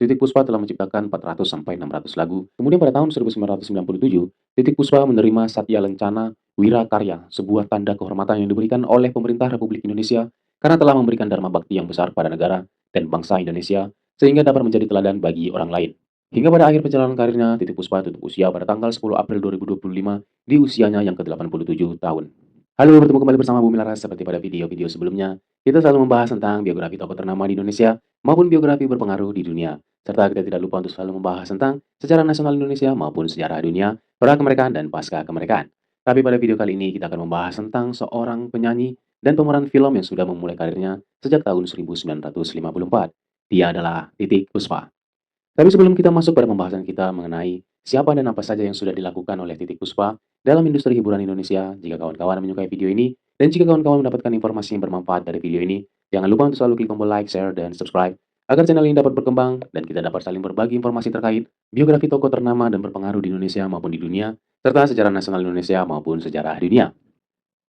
Titik Puspa telah menciptakan 400 sampai 600 lagu. Kemudian pada tahun 1997, Titik Puspa menerima Satya Lencana Wirakarya, sebuah tanda kehormatan yang diberikan oleh pemerintah Republik Indonesia karena telah memberikan dharma bakti yang besar pada negara dan bangsa Indonesia, sehingga dapat menjadi teladan bagi orang lain. Hingga pada akhir perjalanan karirnya, Titik Puspa tutup usia pada tanggal 10 April 2025 di usianya yang ke-87 tahun. Halo, bertemu kembali bersama Bumi Laras. Seperti pada video-video sebelumnya, kita selalu membahas tentang biografi tokoh ternama di Indonesia maupun biografi berpengaruh di dunia. Serta kita tidak lupa untuk selalu membahas tentang sejarah nasional Indonesia maupun sejarah dunia, pra-kemerdekaan dan pasca kemerdekaan. Tapi pada video kali ini kita akan membahas tentang seorang penyanyi dan pemeran film yang sudah memulai karirnya sejak tahun 1954. Dia adalah Titik Puspa. Tapi sebelum kita masuk pada pembahasan kita mengenai siapa dan apa saja yang sudah dilakukan oleh Titik Puspa dalam industri hiburan Indonesia, jika kawan-kawan menyukai video ini, dan jika kawan-kawan mendapatkan informasi yang bermanfaat dari video ini, jangan lupa untuk selalu klik tombol like, share, dan subscribe, agar channel ini dapat berkembang dan kita dapat saling berbagi informasi terkait biografi tokoh ternama dan berpengaruh di Indonesia maupun di dunia, serta sejarah nasional Indonesia maupun sejarah dunia.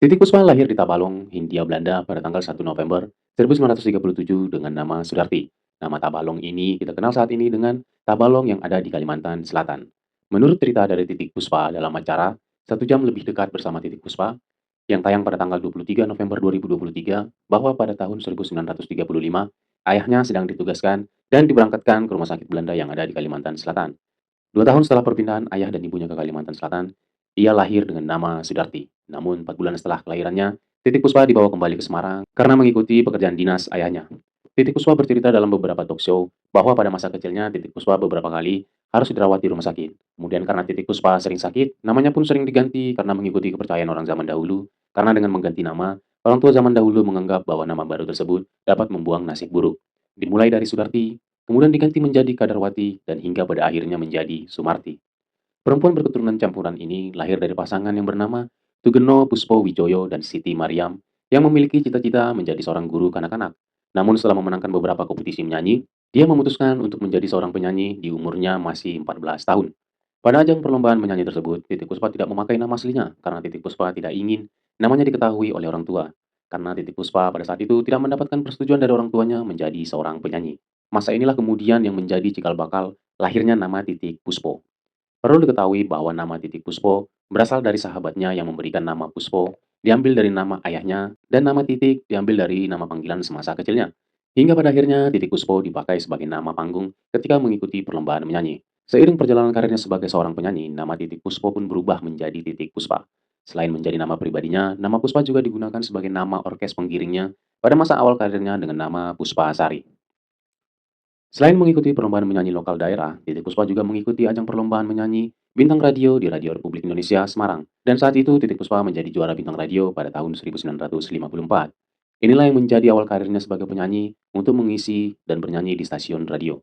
Titik Puspa lahir di Tabalong, Hindia Belanda pada tanggal 1 November 1937 dengan nama Sudarti. Nama Tabalong ini kita kenal saat ini dengan Tabalong yang ada di Kalimantan Selatan. Menurut cerita dari Titik Puspa dalam acara 1 jam lebih dekat bersama Titik Puspa yang tayang pada tanggal 23 November 2023 bahwa pada tahun 1935 ayahnya sedang ditugaskan dan diberangkatkan ke rumah sakit Belanda yang ada di Kalimantan Selatan. 2 tahun setelah perpindahan ayah dan ibunya ke Kalimantan Selatan, ia lahir dengan nama Sudarti. Namun 4 bulan setelah kelahirannya, Titik Puspa dibawa kembali ke Semarang karena mengikuti pekerjaan dinas ayahnya. Titik Puspa bercerita dalam beberapa talk show bahwa pada masa kecilnya Titik Puspa beberapa kali harus dirawat di rumah sakit. Kemudian karena Titik Puspa sering sakit, namanya pun sering diganti karena mengikuti kepercayaan orang zaman dahulu. Karena dengan mengganti nama, orang tua zaman dahulu menganggap bahwa nama baru tersebut dapat membuang nasib buruk. Dimulai dari Sudarti, kemudian diganti menjadi Kadarwati, dan hingga pada akhirnya menjadi Sumarti. Perempuan berketurunan campuran ini lahir dari pasangan yang bernama Tugeno Puspo Wijoyo dan Siti Mariam yang memiliki cita-cita menjadi seorang guru kanak-kanak. Namun setelah memenangkan beberapa kompetisi menyanyi, dia memutuskan untuk menjadi seorang penyanyi di umurnya masih 14 tahun. Pada ajang perlombaan menyanyi tersebut, Titik Puspa tidak memakai nama aslinya karena Titik Puspa tidak ingin namanya diketahui oleh orang tua. Karena Titik Puspa pada saat itu tidak mendapatkan persetujuan dari orang tuanya menjadi seorang penyanyi. Masa inilah kemudian yang menjadi cikal bakal lahirnya nama Titik Puspo. Perlu diketahui bahwa nama Titik Puspo berasal dari sahabatnya yang memberikan nama Puspo, diambil dari nama ayahnya, dan nama Titik diambil dari nama panggilan semasa kecilnya. Hingga pada akhirnya Titik Puspo dipakai sebagai nama panggung ketika mengikuti perlombaan menyanyi. Seiring perjalanan karirnya sebagai seorang penyanyi, nama Titik Puspo pun berubah menjadi Titik Puspa. Selain menjadi nama pribadinya, nama Puspa juga digunakan sebagai nama orkes penggiringnya pada masa awal karirnya dengan nama Puspa Sari. Selain mengikuti perlombaan menyanyi lokal daerah, Titik Puspa juga mengikuti ajang perlombaan menyanyi Bintang Radio di Radio Republik Indonesia Semarang. Dan saat itu Titik Puspa menjadi juara Bintang Radio pada tahun 1954. Inilah yang menjadi awal karirnya sebagai penyanyi untuk mengisi dan bernyanyi di stasiun radio.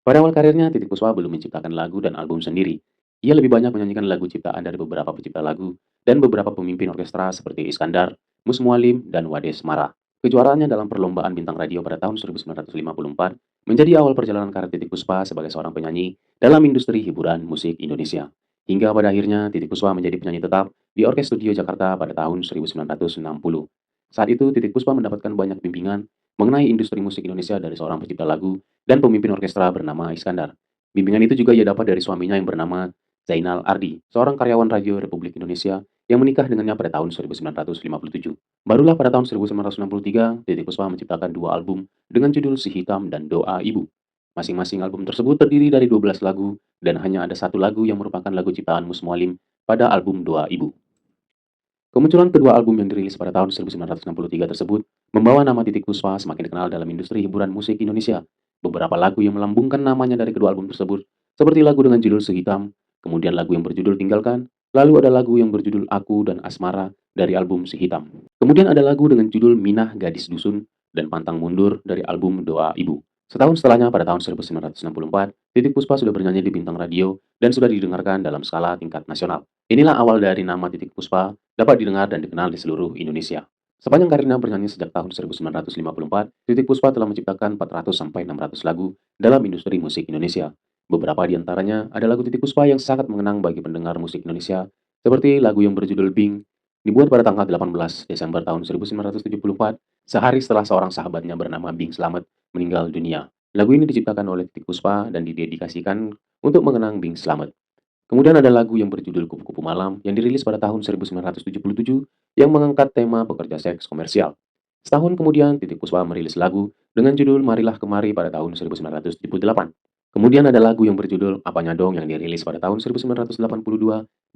Pada awal karirnya, Titik Puspa belum menciptakan lagu dan album sendiri. Ia lebih banyak menyanyikan lagu ciptaan dari beberapa pencipta lagu dan beberapa pemimpin orkestra seperti Iskandar, Mus Mualim, dan Wades Mara. Kejuaraannya dalam perlombaan Bintang Radio pada tahun 1954 menjadi awal perjalanan karir Titik Puspa sebagai seorang penyanyi dalam industri hiburan musik Indonesia. Hingga pada akhirnya Titik Puspa menjadi penyanyi tetap di Orkes Studio Jakarta pada tahun 1960. Saat itu Titik Puspa mendapatkan banyak bimbingan mengenai industri musik Indonesia dari seorang pencipta lagu dan pemimpin orkestra bernama Iskandar. Bimbingan itu juga ia dapat dari suaminya yang bernama Zainal Ardi, seorang karyawan radio Republik Indonesia yang menikah dengannya pada tahun 1957. Barulah pada tahun 1963, Titik Puspa menciptakan 2 album dengan judul Si Hitam dan Doa Ibu. Masing-masing album tersebut terdiri dari 12 lagu dan hanya ada 1 lagu yang merupakan lagu ciptaan Mus Mualim pada album Doa Ibu. Kemunculan kedua album yang dirilis pada tahun 1963 tersebut membawa nama Titik Puspa semakin dikenal dalam industri hiburan musik Indonesia. Beberapa lagu yang melambungkan namanya dari kedua album tersebut, seperti lagu dengan judul Sehitam, kemudian lagu yang berjudul Tinggalkan, lalu ada lagu yang berjudul Aku dan Asmara dari album Sehitam. Kemudian ada lagu dengan judul Minah Gadis Dusun dan Pantang Mundur dari album Doa Ibu. Setahun setelahnya pada tahun 1964, Titik Puspa sudah bernyanyi di bintang radio dan sudah didengarkan dalam skala tingkat nasional. Inilah awal dari nama Titik Puspa dapat didengar dan dikenal di seluruh Indonesia. Sepanjang karirnya bernyanyi sejak tahun 1954, Titik Puspa telah menciptakan 400 sampai 600 lagu dalam industri musik Indonesia. Beberapa di antaranya ada lagu Titik Puspa yang sangat mengenang bagi pendengar musik Indonesia, seperti lagu yang berjudul Bing, dibuat pada tanggal 18 Desember tahun 1974, sehari setelah seorang sahabatnya bernama Bing Slamet meninggal dunia. Lagu ini diciptakan oleh Titiek Puspa dan didedikasikan untuk mengenang Bing Slamet. Kemudian ada lagu yang berjudul Kupu-Kupu Malam yang dirilis pada tahun 1977 yang mengangkat tema pekerja seks komersial. Setahun kemudian, Titiek Puspa merilis lagu dengan judul Marilah Kemari pada tahun 1978. Kemudian ada lagu yang berjudul Apanya Dong yang dirilis pada tahun 1982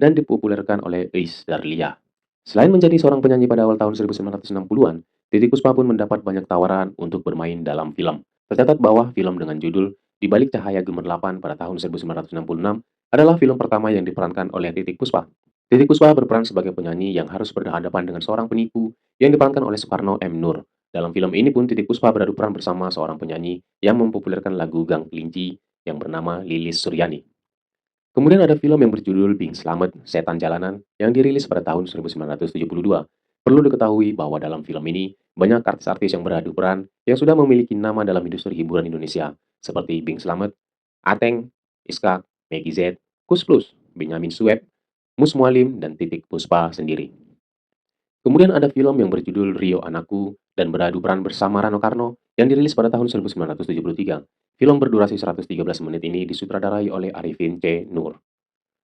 dan dipopulerkan oleh Eis Darlia. Selain menjadi seorang penyanyi pada awal tahun 1960-an, Titiek Puspa pun mendapat banyak tawaran untuk bermain dalam film. Tercatat bahwa film dengan judul Di Balik Cahaya Gemerlapan pada tahun 1966 adalah film pertama yang diperankan oleh Titiek Puspa. Titiek Puspa berperan sebagai penyanyi yang harus berhadapan dengan seorang penipu yang diperankan oleh Soekarno M. Nur. Dalam film ini pun Titiek Puspa beradu peran bersama seorang penyanyi yang mempopulerkan lagu Gang Kelinci yang bernama Lilis Suryani. Kemudian ada film yang berjudul Bing Slamet, Setan Jalanan yang dirilis pada tahun 1972. Perlu diketahui bahwa dalam film ini banyak artis-artis yang beradu peran yang sudah memiliki nama dalam industri hiburan Indonesia seperti Bing Slamet, Ateng, Iskak, Meggy Z, Kus Plus, Benyamin Sueb, Mus Mualim, dan Titiek Puspa sendiri. Kemudian ada film yang berjudul Rio Anakku dan beradu peran bersama Rano Karno yang dirilis pada tahun 1973. Film berdurasi 113 menit ini disutradarai oleh Arifin C. Nur.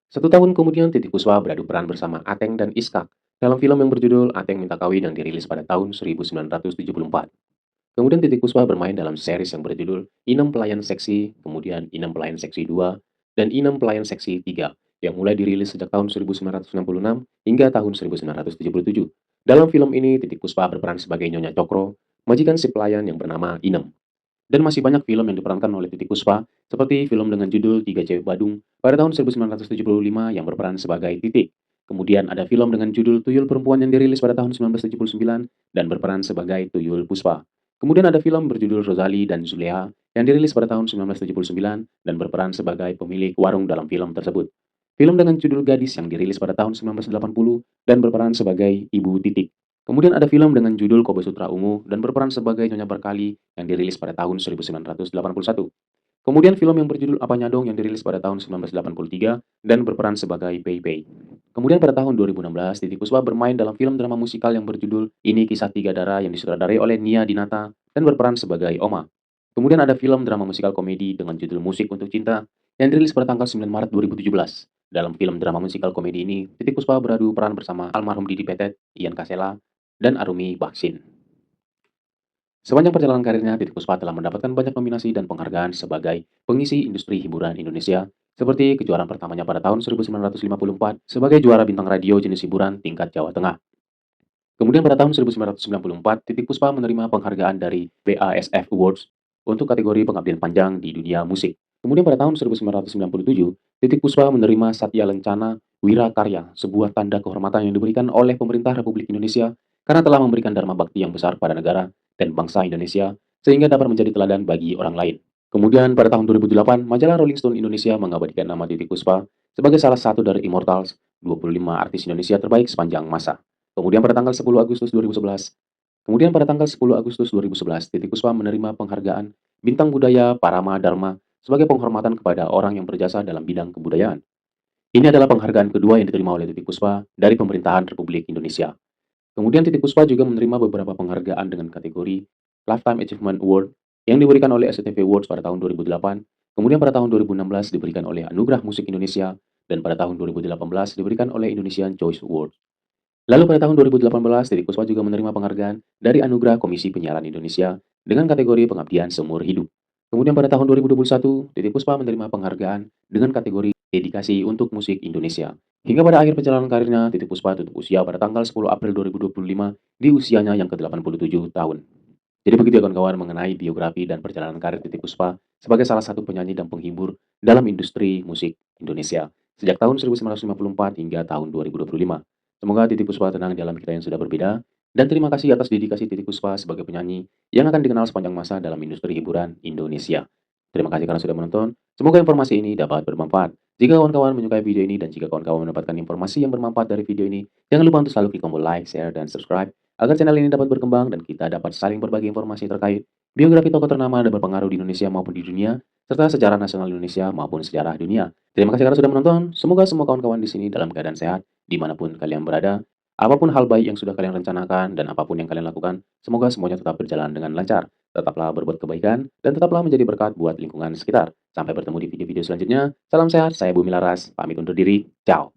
Satu tahun kemudian Titiek Puspa beradu peran bersama Ateng dan Iskak dalam film yang berjudul Ateng Minta Kawin yang dirilis pada tahun 1974. Kemudian Titiek Puspa bermain dalam series yang berjudul Inem Pelayan Seksi, kemudian Inem Pelayan Seksi 2, dan Inem Pelayan Seksi 3 yang mulai dirilis sejak tahun 1966 hingga tahun 1977. Dalam film ini, Titiek Puspa berperan sebagai Nyonya Cokro, majikan si pelayan yang bernama Inem. Dan masih banyak film yang diperankan oleh Titiek Puspa, seperti film dengan judul Tiga Cewek Badung pada tahun 1975 yang berperan sebagai Titik. Kemudian ada film dengan judul Tuyul Perempuan yang dirilis pada tahun 1979 dan berperan sebagai Tuyul Puspa. Kemudian ada film berjudul Rozali dan Zuleha yang dirilis pada tahun 1979 dan berperan sebagai pemilik warung dalam film tersebut. Film dengan judul Gadis yang dirilis pada tahun 1980 dan berperan sebagai Ibu Titik. Kemudian ada film dengan judul Kobe Sutra Ungu dan berperan sebagai Nyonya Berkali yang dirilis pada tahun 1981. Kemudian film yang berjudul Apanya Dong yang dirilis pada tahun 1983 dan berperan sebagai Pei Pei. Kemudian pada tahun 2016, Titiek Puspa bermain dalam film drama musikal yang berjudul Ini Kisah Tiga Darah yang disutradarai oleh Nia Dinata dan berperan sebagai Oma. Kemudian ada film drama musikal komedi dengan judul Musik Untuk Cinta yang dirilis pada tanggal 9 Maret 2017. Dalam film drama musikal komedi ini, Titiek Puspa beradu peran bersama almarhum Didi Petet, Ian Kasela, dan Arumi Baksin. Sepanjang perjalanan karirnya, Titiek Puspa telah mendapatkan banyak nominasi dan penghargaan sebagai pengisi industri hiburan Indonesia, seperti kejuaraan pertamanya pada tahun 1954 sebagai juara bintang radio jenis hiburan tingkat Jawa Tengah. Kemudian pada tahun 1994, Titiek Puspa menerima penghargaan dari BASF Awards untuk kategori pengabdian panjang di dunia musik. Kemudian pada tahun 1997, Titiek Puspa menerima Satya Lencana Wira Karya, sebuah tanda kehormatan yang diberikan oleh pemerintah Republik Indonesia karena telah memberikan dharma bakti yang besar pada negara dan bangsa Indonesia, sehingga dapat menjadi teladan bagi orang lain. Kemudian pada tahun 2008, majalah Rolling Stone Indonesia mengabadikan nama Titiek Puspa sebagai salah satu dari Immortals 25 artis Indonesia terbaik sepanjang masa. Kemudian pada tanggal 10 Agustus 2011, Titiek Puspa menerima penghargaan Bintang Budaya Parama Dharma sebagai penghormatan kepada orang yang berjasa dalam bidang kebudayaan. Ini adalah penghargaan kedua yang diterima oleh Titiek Puspa dari pemerintahan Republik Indonesia. Kemudian Titiek Puspa juga menerima beberapa penghargaan dengan kategori Lifetime Achievement Award yang diberikan oleh SCTV Awards pada tahun 2008, kemudian pada tahun 2016 diberikan oleh Anugerah Musik Indonesia, dan pada tahun 2018 diberikan oleh Indonesian Choice Award. Lalu pada tahun 2018, Titiek Puspa juga menerima penghargaan dari Anugerah Komisi Penyiaran Indonesia dengan kategori Pengabdian Seumur Hidup. Kemudian pada tahun 2021, Titiek Puspa menerima penghargaan dengan kategori Dedikasi untuk Musik Indonesia. Hingga pada akhir perjalanan karirnya, Titiek Puspa tutup usia pada tanggal 10 April 2025 di usianya yang ke-87 tahun. Jadi begitu ya kawan-kawan mengenai biografi dan perjalanan karir Titiek Puspa sebagai salah satu penyanyi dan penghibur dalam industri musik Indonesia sejak tahun 1954 hingga tahun 2025. Semoga Titiek Puspa tenang di alam kita yang sudah berbeda, dan terima kasih atas dedikasi Titiek Puspa sebagai penyanyi yang akan dikenal sepanjang masa dalam industri hiburan Indonesia. Terima kasih karena sudah menonton. Semoga informasi ini dapat bermanfaat. Jika kawan-kawan menyukai video ini dan jika kawan-kawan mendapatkan informasi yang bermanfaat dari video ini, jangan lupa untuk selalu klik tombol like, share, dan subscribe agar channel ini dapat berkembang dan kita dapat saling berbagi informasi terkait biografi tokoh ternama dan berpengaruh di Indonesia maupun di dunia, serta sejarah nasional Indonesia maupun sejarah dunia. Terima kasih karena sudah menonton. Semoga semua kawan-kawan di sini dalam keadaan sehat, dimanapun kalian berada. Apapun hal baik yang sudah kalian rencanakan dan apapun yang kalian lakukan, semoga semuanya tetap berjalan dengan lancar. tetaplah berbuat kebaikan, dan tetaplah menjadi berkat buat lingkungan sekitar. Sampai bertemu di video-video selanjutnya. Salam sehat, saya Bumi Laras, pamit undur diri. Ciao.